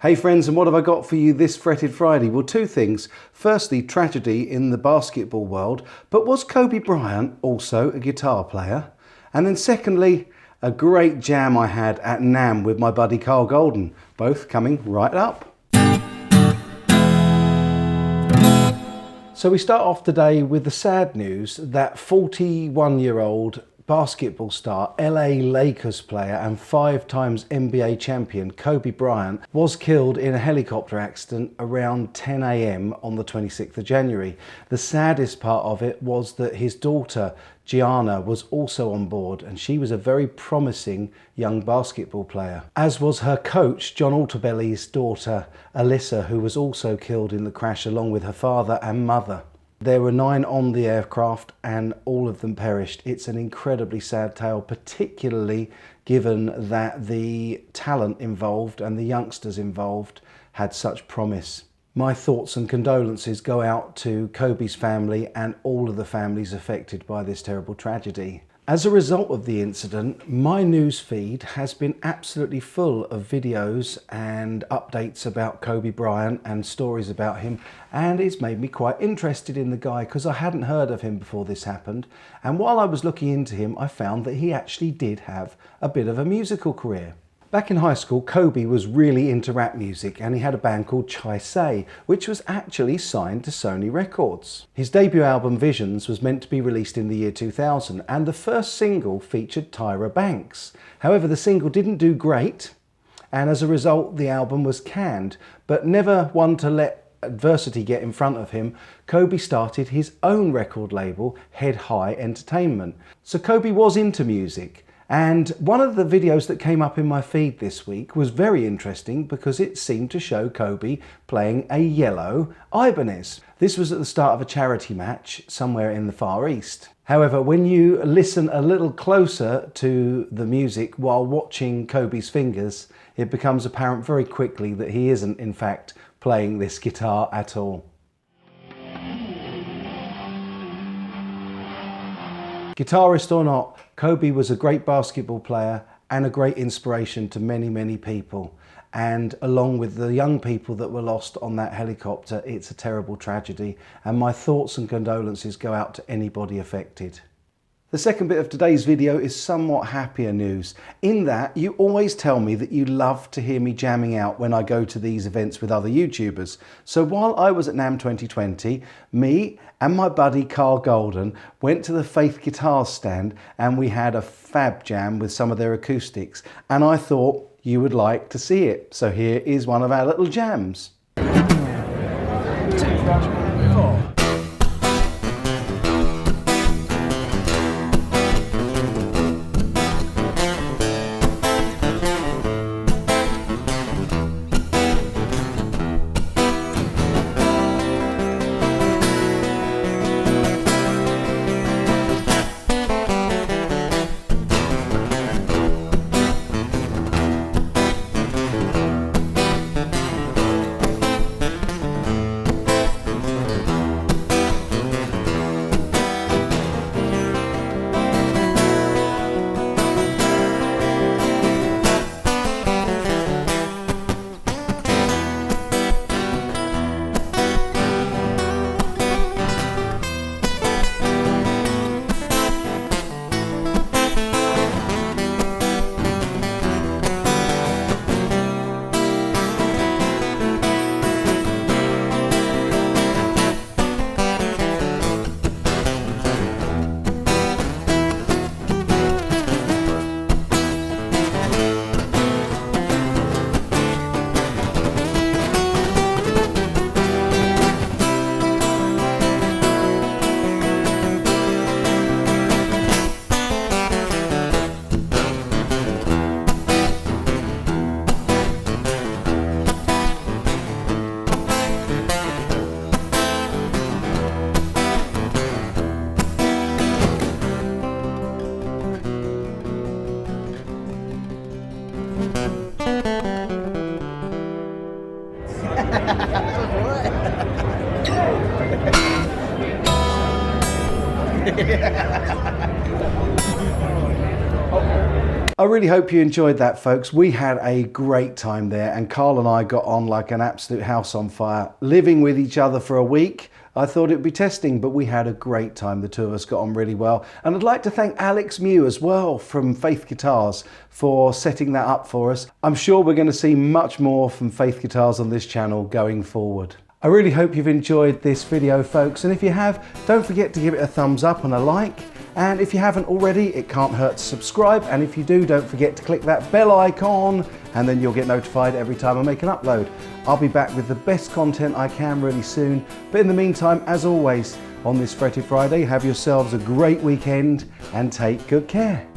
Hey friends, and what have I got for you this fretted Friday? Well, two things. Firstly, tragedy in the basketball world, but was Kobe Bryant also a guitar player? And then secondly, a great jam I had at NAMM with my buddy Karl Golden, both coming right up. So we start off today with the sad news that 41-year-old basketball star, LA Lakers player and 5 times NBA champion Kobe Bryant was killed in a helicopter accident around 10 AM on the 26th of January. The saddest part of it was that his daughter Gianna was also on board, and she was a very promising young basketball player, as was her coach John Altobelli's daughter Alyssa, who was also killed in the crash along with her father and mother. There were 9 on the aircraft and all of them perished. It's an incredibly sad tale, particularly given that the talent involved and the youngsters involved had such promise. My thoughts and condolences go out to Kobe's family and all of the families affected by this terrible tragedy. As a result of the incident, my news feed has been absolutely full of videos and updates about Kobe Bryant and stories about him, and it's made me quite interested in the guy because I hadn't heard of him before this happened. And while I was looking into him, I found that he actually did have a bit of a musical career. Back in high school, Kobe was really into rap music and he had a band called Chai Say, which was actually signed to Sony Records. His debut album Visions was meant to be released in the year 2000 and the first single featured Tyra Banks. However, the single didn't do great and as a result the album was canned, but never one to let adversity get in front of him. Kobe started his own record label, Head High Entertainment. So Kobe was into music. And one of the videos that came up in my feed this week was very interesting because it seemed to show Kobe playing a yellow Ibanez. This was at the start of a charity match somewhere in the Far East. However, when you listen a little closer to the music while watching Kobe's fingers, it becomes apparent very quickly that he isn't in fact playing this guitar at all. Guitarist or not, Kobe was a great basketball player and a great inspiration to many people. And along with the young people that were lost on that helicopter, it's a terrible tragedy. And my thoughts and condolences go out to anybody affected. The second bit of today's video is somewhat happier news, in that you always tell me that you love to hear me jamming out when I go to these events with other YouTubers. So while I was at NAMM 2020, me and my buddy Karl Golden went to the Faith Guitars stand and we had a fab jam with some of their acoustics, and I thought you would like to see it. So here is one of our little jams. 2, 4. I really hope you enjoyed that, folks. We had a great time there, and Karl and I got on like an absolute house on fire. Living with each other for a week, I thought it'd be testing, but we had a great time. The two of us got on really well. And I'd like to thank Alex Mew as well from Faith Guitars for setting that up for us. I'm sure we're going to see much more from Faith Guitars on this channel going forward. I really hope you've enjoyed this video, folks, and if you have, don't forget to give it a thumbs up and a like. And if you haven't already, it can't hurt to subscribe, and if you do, don't forget to click that bell icon, and then you'll get notified every time I make an upload. I'll be back with the best content I can really soon, but in the meantime, as always, on this Fretted Friday, have yourselves a great weekend and take good care.